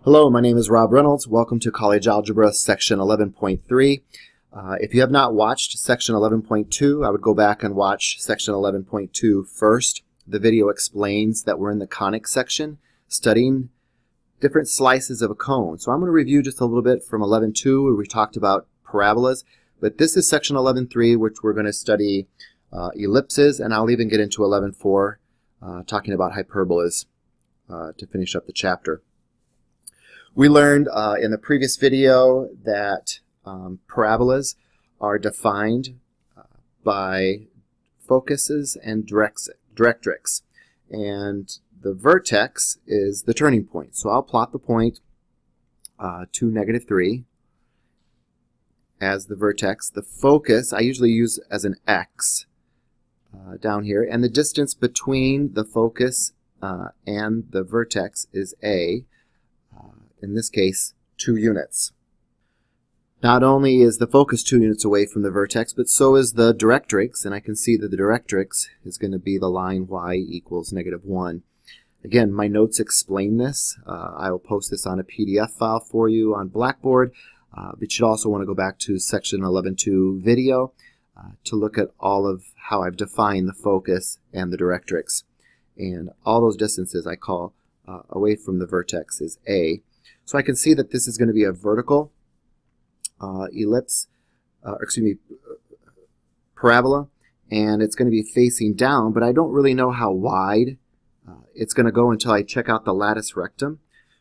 Hello, my name is Rob Reynolds. Welcome to College Algebra Section 11.3. If you have not watched Section 11.2, I would go back and watch Section 11.2 first. The video explains that we're in the conic section, studying different slices of a cone. So I'm going to review just a little bit from 11.2, where we talked about parabolas. But this is Section 11.3, which we're going to study ellipses, and I'll even get into 11.4, talking about hyperbolas to finish up the chapter. We learned in the previous video that parabolas are defined by focuses and directrix, and the vertex is the turning point. So I'll plot the point 2, -3 as the vertex. The focus I usually use as an x down here, and the distance between the focus and the vertex is a. In this case, 2 units. Not only is the focus 2 units away from the vertex, but so is the directrix, and I can see that the directrix is going to be the line y equals -1. Again, my notes explain this. I will post this on a PDF file for you on Blackboard, but you'd also want to go back to Section 11.2 video to look at all of how I've defined the focus and the directrix. And all those distances I call away from the vertex is a. So I can see that this is going to be a vertical parabola, and it's going to be facing down, but I don't really know how wide it's going to go until I check out the latus rectum,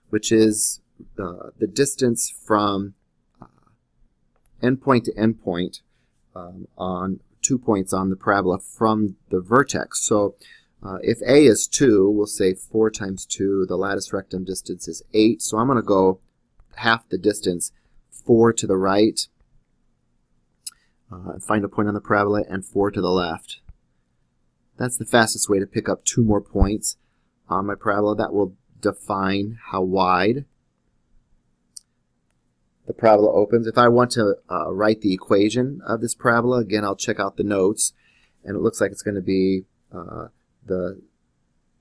which is the distance from endpoint to endpoint on 2 points on the parabola from the vertex. So if A is 2, we'll say 4 times 2. The latus rectum distance is 8. So I'm going to go half the distance, 4 to the right, and find a point on the parabola, and 4 to the left. That's the fastest way to pick up 2 more points on my parabola. That will define how wide the parabola opens. If I want to write the equation of this parabola, again, I'll check out the notes, and it looks like it's going to be the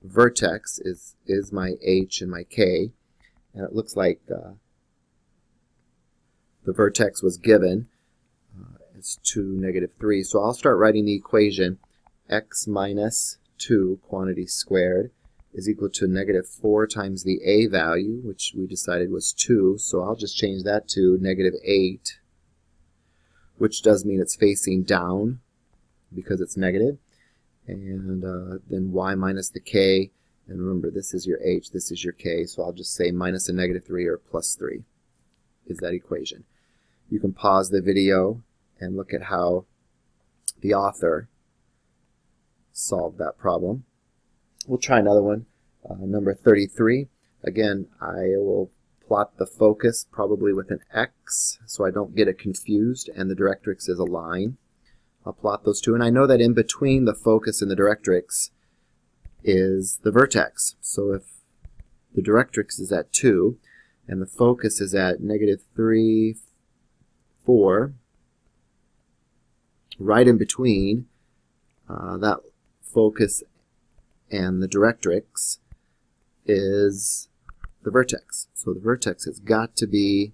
vertex is my h and my k, and it looks like the vertex was given as 2, -3. So I'll start writing the equation. X minus 2 quantity squared is equal to -4 times the a value, which we decided was 2. So I'll just change that to -8, which does mean it's facing down because it's negative. And then y minus the k, and remember, this is your h, this is your k, so I'll just say minus a -3 or +3 is that equation. You can pause the video and look at how the author solved that problem. We'll try another one, number 33. Again, I will plot the focus probably with an x so I don't get it confused, and the directrix is a line. I'll plot those two, and I know that in between the focus and the directrix is the vertex. So if the directrix is at 2 and the focus is at -3, 4, right in between that focus and the directrix is the vertex. So the vertex has got to be,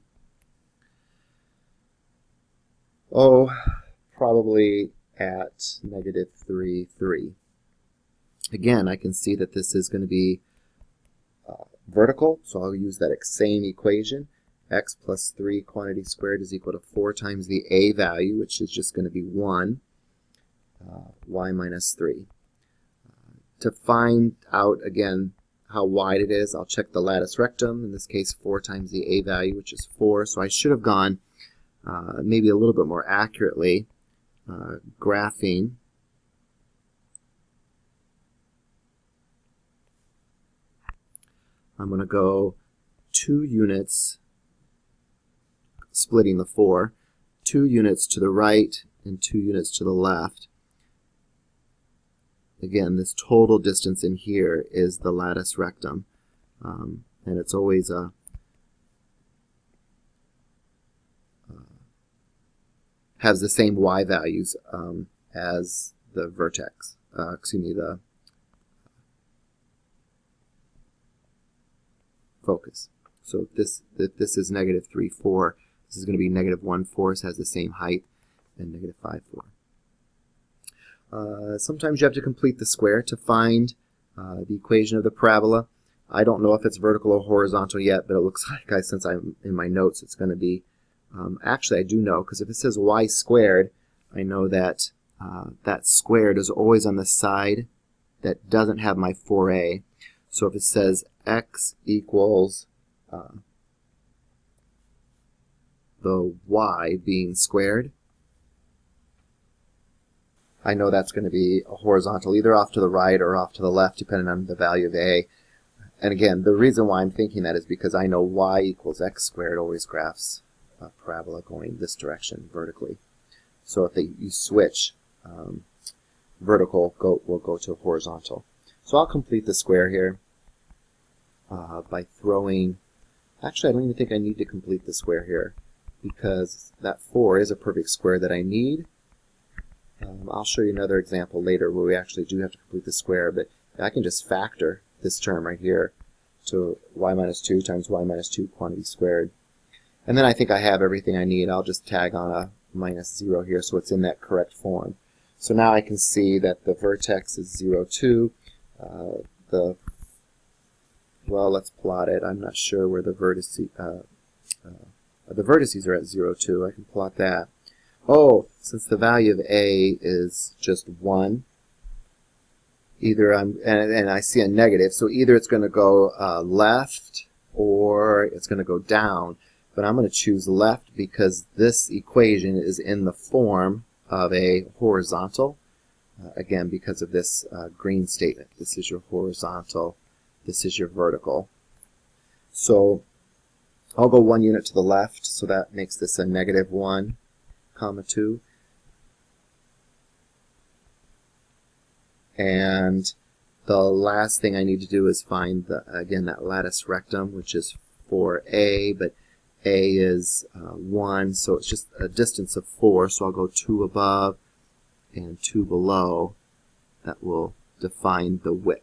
probably at -3, 3. Again, I can see that this is going to be vertical, so I'll use that same equation. X plus 3 quantity squared is equal to 4 times the a value, which is just going to be 1, y minus 3. To find out, again, how wide it is, I'll check the latus rectum, in this case 4 times the a value, which is 4. So I should have gone maybe a little bit more accurately, graphing I'm going to go 2 units, splitting the 4, 2 units to the right and 2 units to the left. Again, this total distance in here is the latus rectum, and it's always has the same y values as the vertex, the focus. So if this is negative 3, 4, this is going to be negative 1, 4, so it has the same height, and negative 5, 4. Sometimes you have to complete the square to find the equation of the parabola. I don't know if it's vertical or horizontal yet, but it looks like, since I'm in my notes, it's going to be, actually I do know, because if it says y squared, I know that that squared is always on the side that doesn't have my 4a. So if it says x equals the y being squared, I know that's going to be a horizontal, either off to the right or off to the left, depending on the value of a. And again, the reason why I'm thinking that is because I know y equals x squared always graphs a parabola going this direction vertically. So if you switch, vertical will go to horizontal. So I'll complete the square here by throwing, actually I don't even think I need to complete the square here, because that 4 is a perfect square that I need. I'll show you another example later where we actually do have to complete the square, but I can just factor this term right here to y minus 2 times y minus 2 quantity squared. And then I think I have everything I need. I'll just tag on a minus 0 here so it's in that correct form. So now I can see that the vertex is 0, 2. Well, let's plot it. I'm not sure where the vertices are at 0, 2. I can plot that. Oh, since the value of a is just 1, either and I see a negative, so either it's going to go left or it's going to go down. But I'm going to choose left because this equation is in the form of a horizontal. Again, because of this green statement. This is your horizontal. This is your vertical. So I'll go 1 unit to the left, so that makes this a negative 1, comma 2. And the last thing I need to do is find, again, that lattice rectum, which is 4a, but a is 1, so it's just a distance of 4, so I'll go 2 above and 2 below. That will define the width.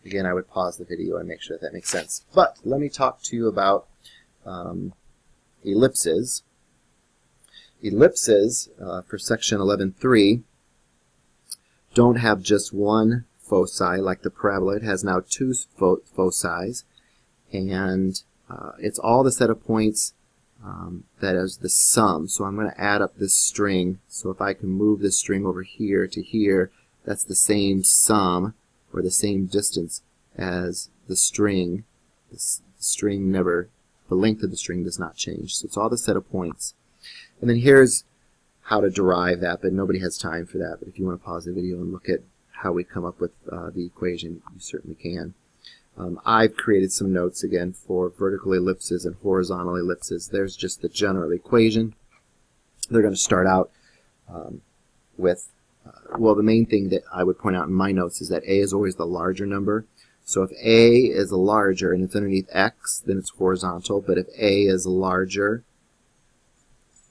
Again, I would pause the video and make sure that makes sense. But let me talk to you about ellipses. Ellipses, for section 11.3, don't have just one foci like the parabola. It has now 2 foci, and it's all the set of points that is the sum. So I'm going to add up this string. So if I can move this string over here to here, that's the same sum, or the same distance as the string. The length of the string does not change. So it's all the set of points. And then here's how to derive that, but nobody has time for that. But if you want to pause the video and look at how we come up with the equation, you certainly can. I've created some notes again for vertical ellipses and horizontal ellipses. There's just the general equation. They're going to start out with, well, the main thing that I would point out in my notes is that a is always the larger number. So if a is larger and it's underneath x, then it's horizontal. But if a is larger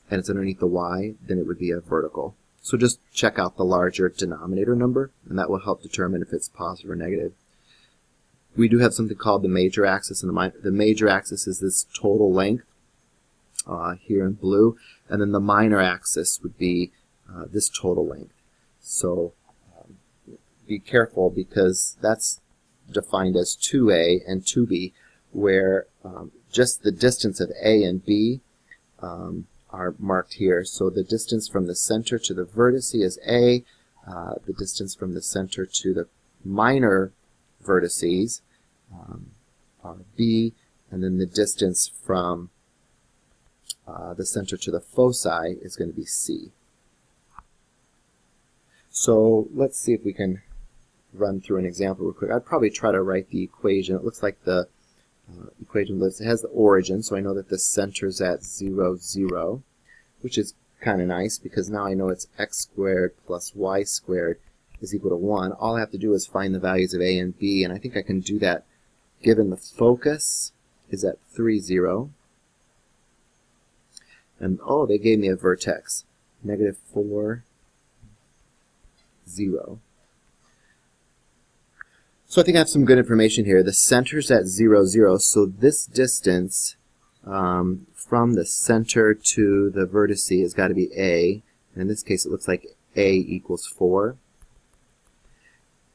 and it's underneath the y, then it would be a vertical. So just check out the larger denominator number, and that will help determine if it's positive or negative. We do have something called the major axis, and the major axis is this total length here in blue, and then the minor axis would be this total length. So be careful, because that's defined as 2a and 2b, where just the distance of a and b are marked here. So the distance from the center to the vertex is a, the distance from the center to the minor vertices are b, and then the distance from the center to the foci is going to be c. So let's see if we can run through an example real quick. I'd probably try to write the equation. It looks like the equation lists, it has the origin, so I know that the center's at 0, 0, which is kind of nice, because now I know it's x squared plus y squared is equal to 1. All I have to do is find the values of a and b, and I think I can do that given the focus is at 3, 0. And oh, they gave me a vertex, negative 4, 0. So I think I have some good information here. The center's at 0, 0, so this distance from the center to the vertice has got to be A. In this case, it looks like A equals 4.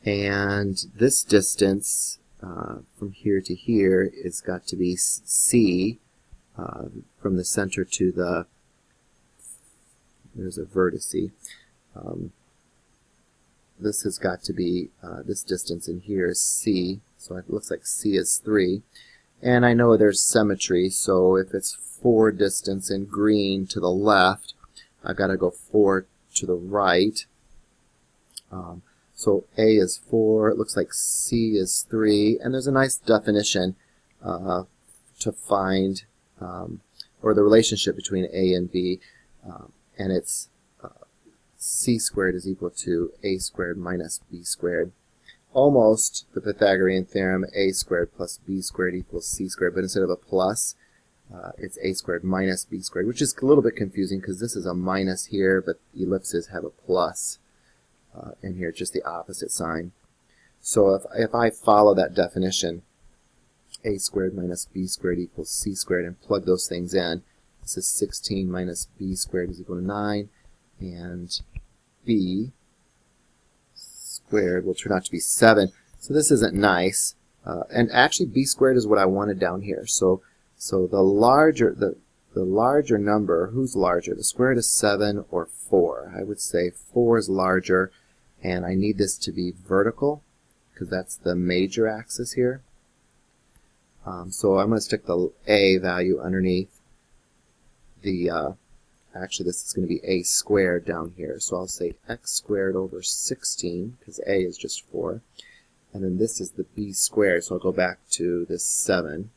And this distance from here to here is got to be C from the center to the, there's a vertice. This has got to be, this distance in here is C, so it looks like C is 3. And I know there's symmetry, so if it's 4 distance in green to the left, I've got to go 4 to the right. So A is 4, it looks like C is 3, and there's a nice definition to find, or the relationship between A and B, and it's C squared is equal to A squared minus B squared. Almost the Pythagorean theorem, A squared plus B squared equals C squared, but instead of a plus, it's A squared minus B squared, which is a little bit confusing because this is a minus here, but ellipses have a plus. And here, just the opposite sign. So if I follow that definition, A squared minus B squared equals C squared, and plug those things in, this is 16 minus B squared is equal to 9, and B squared will turn out to be 7. So this isn't nice. And actually, B squared is what I wanted down here. So the larger number, who's larger, the square root of 7 or 4? I would say 4 is larger, and I need this to be vertical because that's the major axis here. So I'm going to stick the A value underneath the, actually this is going to be A squared down here. So I'll say x squared over 16 because A is just 4. And then this is the B squared, so I'll go back to this 7.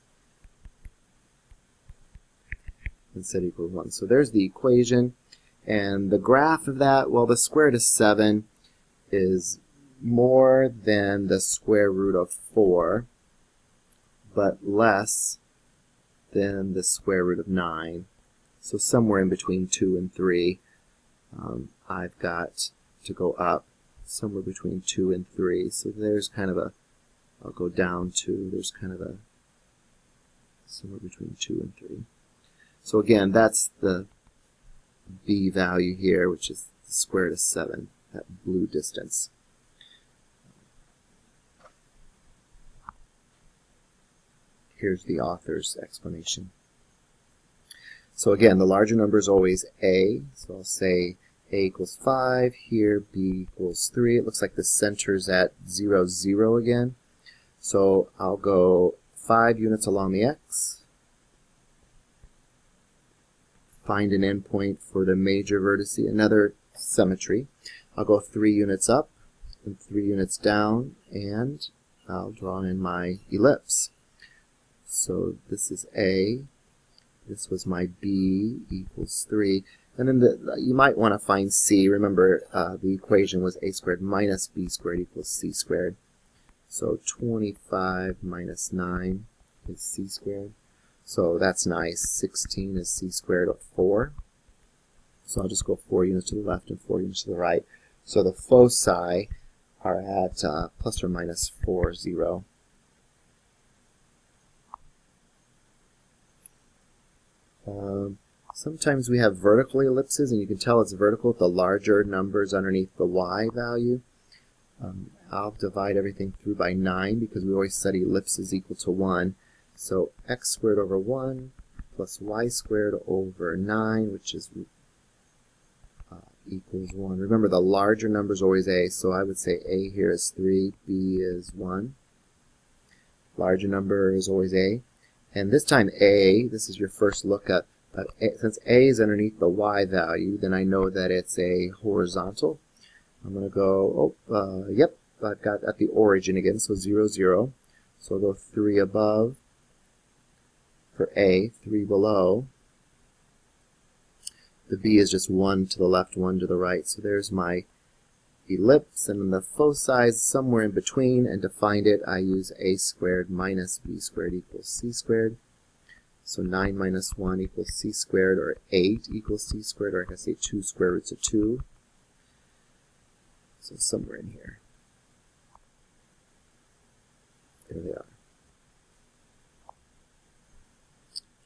And set equals 1. So there's the equation. And the graph of that, well, the square root of 7 is more than the square root of 4, but less than the square root of 9. So somewhere in between 2 and 3, I've got to go up somewhere between 2 and 3. So there's kind of a, I'll go down to, there's kind of a, somewhere between 2 and 3. So again, that's the B value here, which is the square root of 7, that blue distance. Here's the author's explanation. So again, the larger number is always A, so I'll say A equals 5, here B equals 3. It looks like the center's at 0, 0 again. So I'll go 5 units along the X, find an endpoint for the major vertex, another symmetry. I'll go 3 units up and 3 units down, and I'll draw in my ellipse. So this is A, this was my B equals 3, and then you might want to find C. Remember, the equation was A squared minus B squared equals C squared. So 25 minus 9 is C squared. So that's nice. 16 is C squared of 4. So I'll just go 4 units to the left and 4 units to the right. So the foci are at plus or minus 4, 0. Sometimes we have vertical ellipses, and you can tell it's vertical with the larger numbers underneath the y value. I'll divide everything through by 9 because we always set ellipses equal to 1. So x squared over 1 plus y squared over 9, which is equals 1. Remember, the larger number is always A, so I would say A here is 3, B is 1. Larger number is always A. And this time A, this is your first look at, since A is underneath the y value, then I know that it's a horizontal. I'm going to go, yep, I've got at the origin again, so 0, 0. So I'll go 3 above for A, 3 below. The B is just 1 to the left, 1 to the right. So there's my ellipse, and the foci is somewhere in between, and to find it, I use A squared minus B squared equals C squared. So 9 minus 1 equals C squared, or 8 equals C squared, or I can say 2 square roots of 2. So somewhere in here.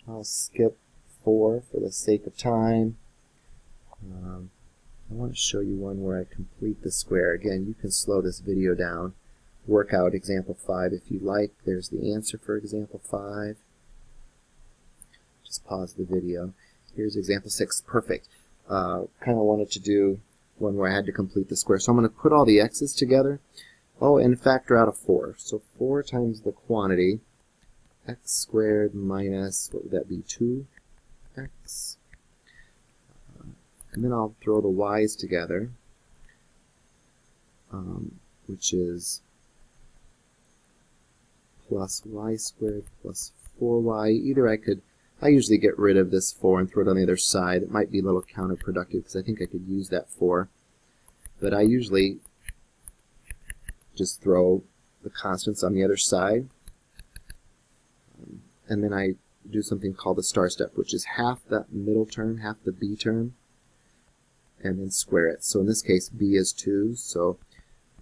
I'll skip 4 for the sake of time. I want to show you one where I complete the square. Again, you can slow this video down. Work out example 5 if you like. There's the answer for example 5. Just pause the video. Here's example 6. Perfect. Kind of wanted to do one where I had to complete the square. So I'm going to put all the x's together. Oh, and factor out a 4. So 4 times the quantity, x squared minus, what would that be, 2x. And then I'll throw the y's together, which is plus y squared plus 4y. Either I usually get rid of this 4 and throw it on the other side. It might be a little counterproductive because I think I could use that 4. But I usually just throw the constants on the other side. And then I do something called the star step, which is half the middle term, half the b term, and then square it. So in this case, b is 2, so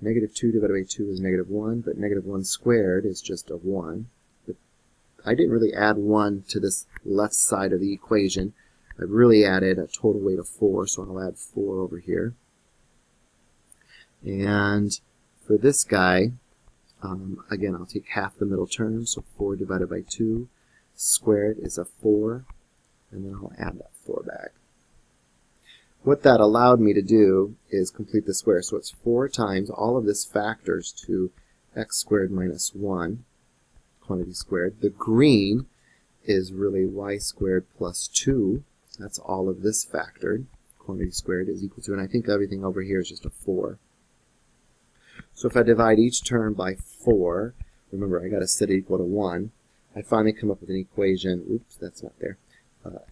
negative 2 divided by 2 is negative 1, but negative 1 squared is just a 1. But I didn't really add 1 to this left side of the equation. I really added a total weight of 4, so I'll add 4 over here. And for this guy, again, I'll take half the middle term, so 4 divided by 2 squared is a 4, and then I'll add that 4 back. What that allowed me to do is complete the square. So it's 4 times all of this factors to x squared minus 1, quantity squared. The green is really y squared plus 2. That's all of this factored. Quantity squared is equal to, and I think everything over here is just a 4. So if I divide each term by 4, remember I got to set it equal to 1, I finally come up with an equation, oops, that's not there,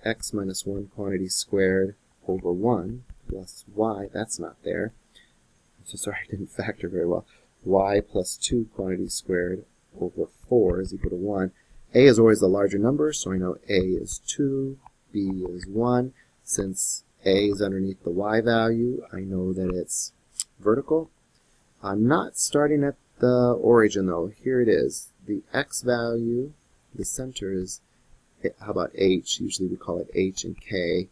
x minus 1 quantity squared over 1 plus y, that's not there, I'm so sorry I didn't factor very well, y plus 2 quantity squared over 4 is equal to 1. A is always the larger number, so I know A is 2, B is 1. Since A is underneath the y value, I know that it's vertical. I'm not starting at the origin though. Here it is. The x value, the center is, how about h? Usually we call it h and k.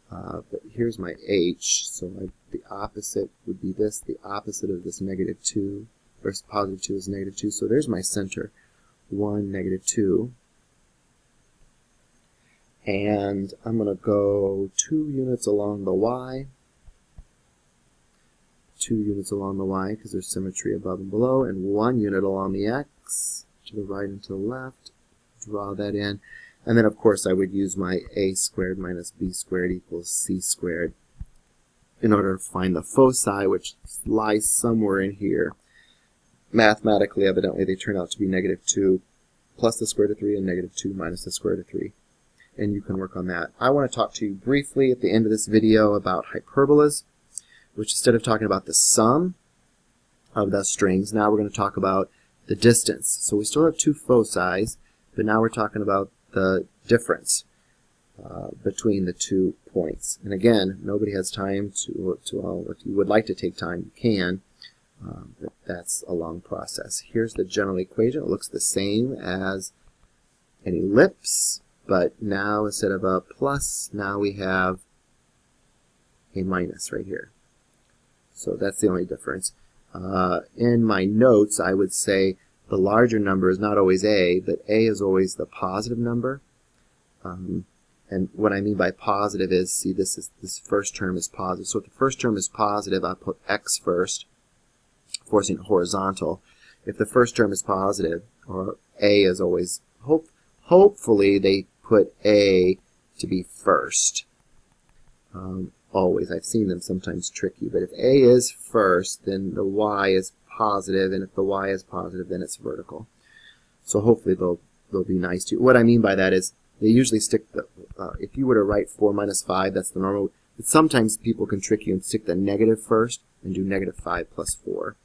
But here's my h, so the opposite would be this. The opposite of this negative 2 versus positive 2 is negative 2. So there's my center, 1, negative 2. And I'm going to go 2 units along the y. 2 units along the y because there's symmetry above and below, and 1 unit along the x to the right and to the left. Draw that in. And then, of course, I would use my a squared minus b squared equals c squared in order to find the foci, which lies somewhere in here. Mathematically, evidently, they turn out to be negative 2 plus the square root of 3 and negative 2 minus the square root of 3. And you can work on that. I want to talk to you briefly at the end of this video about hyperbolas, which instead of talking about the sum of the strings, now we're going to talk about the distance. So we still have 2 foci, but now we're talking about the difference between the 2 points. And again, nobody has time to if you would like to take time, you can, but that's a long process. Here's the general equation. It looks the same as an ellipse, but now instead of a plus, now we have a minus right here. So that's the only difference. In my notes, I would say the larger number is not always a, but a is always the positive number. And what I mean by positive is, see, this first term is positive. So if the first term is positive, I'll put x first, forcing it horizontal. If the first term is positive, or a is always, hopefully they put a to be first. Always. I've seen them sometimes trick you, but if a is first, then the y is positive, and if the y is positive, then it's vertical. So hopefully they'll be nice to you. What I mean by that is they usually stick the, if you were to write 4 minus 5, that's the normal, but sometimes people can trick you and stick the negative first and do negative 5 plus 4.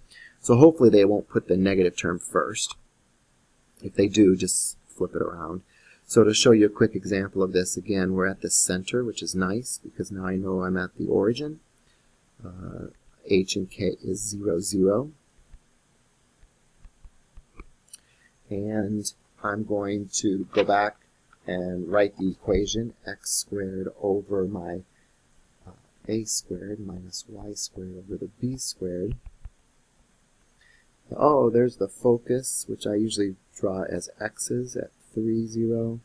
So hopefully they won't put the negative term first. If they do, just flip it around. So to show you a quick example of this, again, we're at the center, which is nice because now I know I'm at the origin. H and k is 0, 0. And I'm going to go back and write the equation x squared over my a squared minus y squared over the b squared. Oh, there's the focus, which I usually draw as x's at 3, 0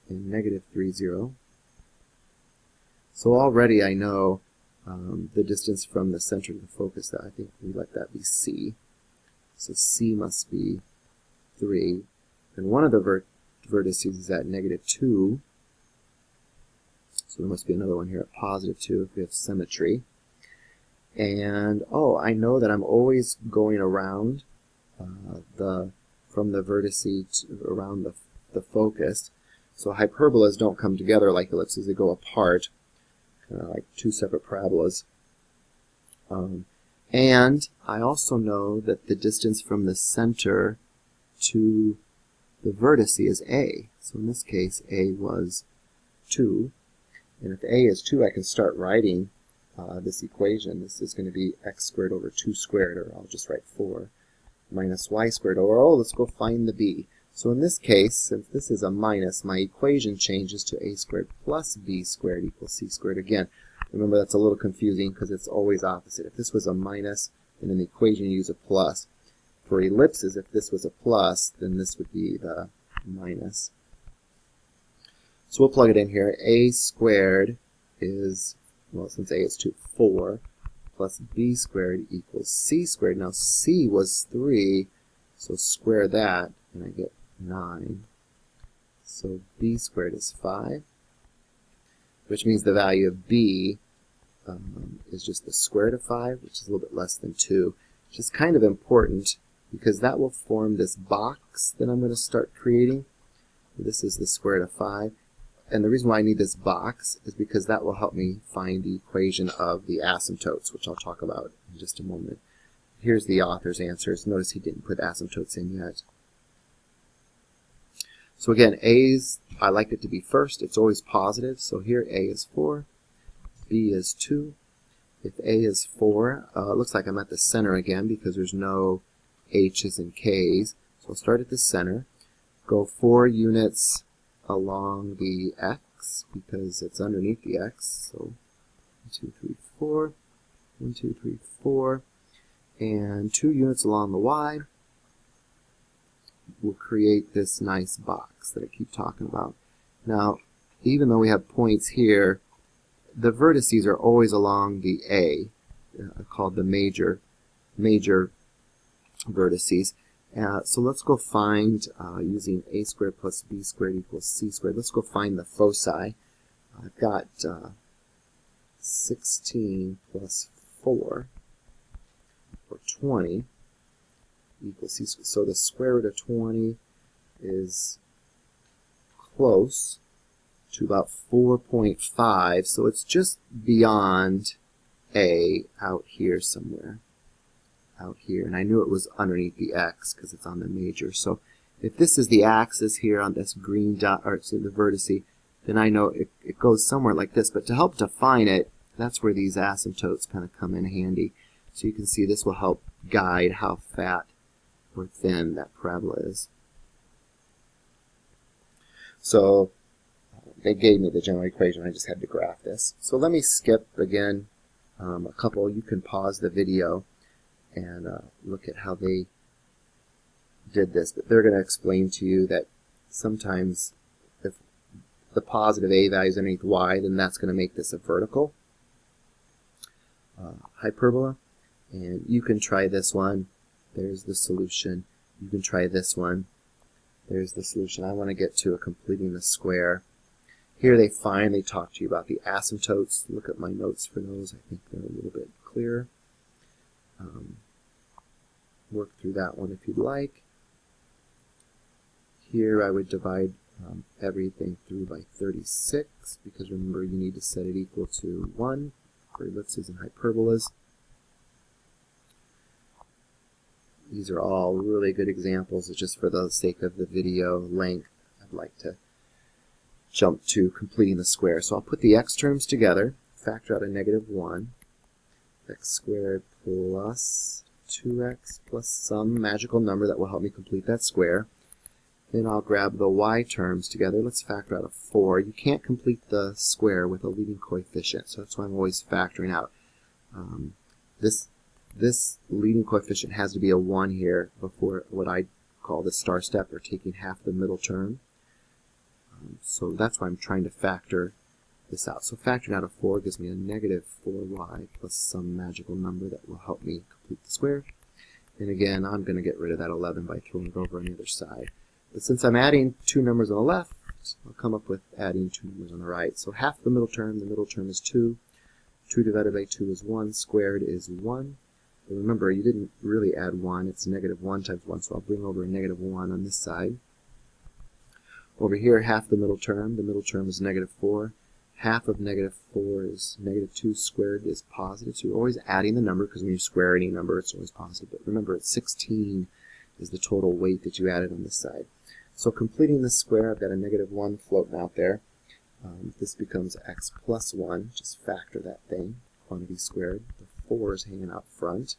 and negative 3, 0. So already I know the distance from the center to the focus. That I think we let that be c. So c must be 3. And one of the vertices is at negative 2. So there must be another one here at positive 2 if we have symmetry. And, oh, I know that I'm always going around from the vertice around the focus. So hyperbolas don't come together like ellipses. They go apart, kind of like two separate parabolas. And I also know that the distance from the center to the vertice is a. So in this case, a was 2. And if a is 2, I can start writing this equation. This is going to be x squared over 2 squared, or I'll just write 4, minus y squared over, oh, let's go find the b. So in this case, since this is a minus, my equation changes to a squared plus b squared equals c squared again. Remember, that's a little confusing because it's always opposite. If this was a minus, then in the equation you use a plus. For ellipses, if this was a plus, then this would be the minus. So we'll plug it in here. A squared is, well, since a is 2, 4, plus b squared equals c squared. Now c was 3, so square that, and I get 9. So b squared is 5, which means the value of b is just the square root of 5, which is a little bit less than 2, which is kind of important because that will form this box that I'm going to start creating. This is the square root of 5. And the reason why I need this box is because that will help me find the equation of the asymptotes, which I'll talk about in just a moment. Here's the author's answers. Notice he didn't put asymptotes in yet. So again, A's, I like it to be first. It's always positive. So here A is 4, B is 2. If A is 4, it looks like I'm at the center again because there's no H's and K's. So I'll start at the center, go 4 units along the x because it's underneath the x. So 1, 2, 3, 4, 1, 2, 3, 4, and 2 units along the y will create this nice box that I keep talking about. Now, even though we have points here, the vertices are always along the A, called the major vertices. So let's go find, using a squared plus b squared equals c squared, let's go find the foci. I've got 16 plus 4, or 20, equals c squared. So the square root of 20 is close to about 4.5, so it's just beyond A out here somewhere. Out here, and I knew it was underneath the x because it's on the major. So if this is the axis here on this green dot, or it's the vertice, then I know it goes somewhere like this. But to help define it, that's where these asymptotes kind of come in handy. So you can see this will help guide how fat or thin that parabola is. So they gave me the general equation. I just had to graph this. So let me skip again a couple. You can pause the video and look at how they did this. But they're going to explain to you that sometimes if the positive a value is underneath y, then that's going to make this a vertical hyperbola. And you can try this one. There's the solution. You can try this one. There's the solution. I want to get to completing the square. Here they finally talk to you about the asymptotes. Look at my notes for those. I think they're a little bit clearer. Work through that one if you'd like. Here I would divide everything through by 36 because remember you need to set it equal to 1 for ellipses and hyperbolas. These are all really good examples. It's just for the sake of the video length, I'd like to jump to completing the square. So I'll put the x terms together, factor out a negative 1, x squared plus 2x plus some magical number that will help me complete that square. Then I'll grab the y terms together. Let's factor out a 4. You can't complete the square with a leading coefficient, so that's why I'm always factoring out. This leading coefficient has to be a 1 here before what I call the star step, or taking half the middle term. So that's why I'm trying to factor this out. So factoring out a 4 gives me a negative 4y plus some magical number that will help me complete the square. And again, I'm going to get rid of that 11 by throwing it over on the other side. But since I'm adding two numbers on the left, I'll come up with adding two numbers on the right. So half the middle term is 2. 2 divided by 2 is 1. Squared is 1. But remember, you didn't really add 1. It's negative 1 times 1, so I'll bring over a negative 1 on this side. Over here, half the middle term is negative 4. Half of negative 4 is negative 2. Squared is positive. So you're always adding the number, because when you square any number, it's always positive. But remember, it's 16 is the total weight that you added on this side. So completing the square, I've got a negative 1 floating out there. This becomes x plus 1. Just factor that thing, quantity squared. The 4 is hanging out front.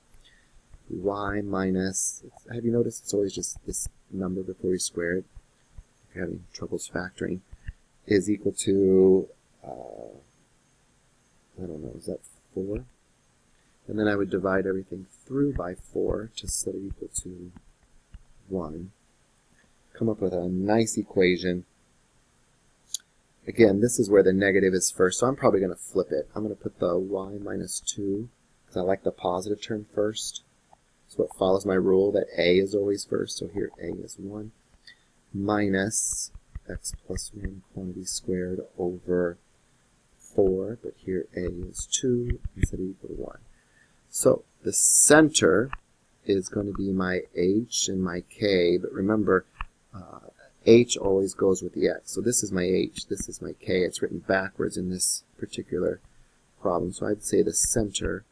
Y minus, have you noticed it's always just this number before you square it? If you're having troubles factoring, is equal to, I don't know, is that 4? And then I would divide everything through by 4 to set it equal to 1. Come up with a nice equation. Again, this is where the negative is first, so I'm probably going to flip it. I'm going to put the y minus 2, because I like the positive term first. So it follows my rule that a is always first, so here a is 1, minus x plus 1 quantity squared over 4, but here a is 2, instead of equal to 1. So the center is going to be my h and my k, but remember, h always goes with the x. So this is my h, this is my k. It's written backwards in this particular problem. So I'd say the center,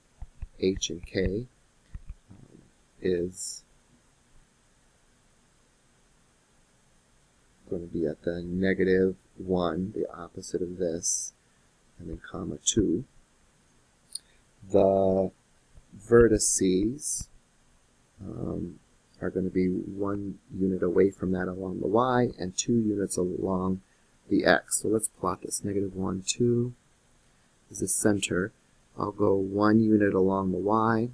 h and k, is going to be at the negative 1, the opposite of this, and then comma 2. The vertices are going to be 1 unit away from that along the y, and 2 units along the x. So let's plot this. Negative 1, 2 is the center. I'll go 1 unit along the y,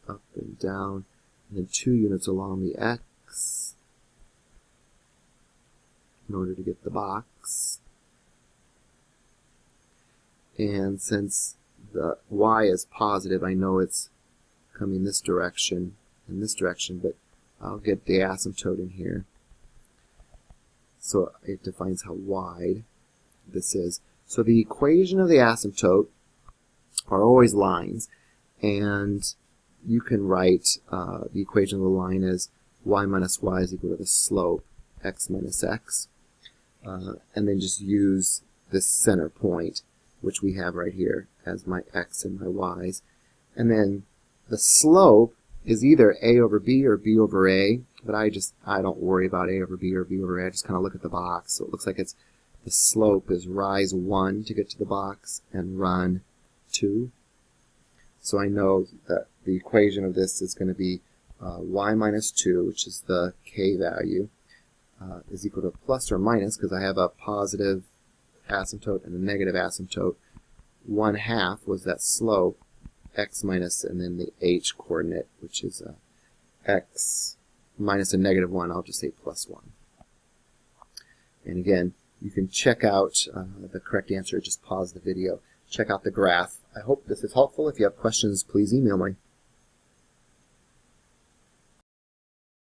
up and down, and then 2 units along the x in order to get the box. And since the y is positive, I know it's coming this direction and this direction, but I'll get the asymptote in here. So it defines how wide this is. So the equation of the asymptote are always lines, and you can write the equation of the line as y minus y is equal to the slope, x minus x, and then just use this center point, which we have right here, as my x and my y's. And then the slope is either a over b or b over a, but I don't worry about a over b or b over a. I just kind of look at the box. So it looks like it's the slope is rise 1 to get to the box and run 2. So I know that the equation of this is going to be y minus 2, which is the k value, is equal to plus or minus, because I have a positive asymptote and a negative asymptote. 1/2 was that slope, x minus, and then the h coordinate, which is x minus a negative 1. I'll just say plus 1. And again, you can check out the correct answer. Just pause the video. Check out the graph. I hope this is helpful. If you have questions, please email me.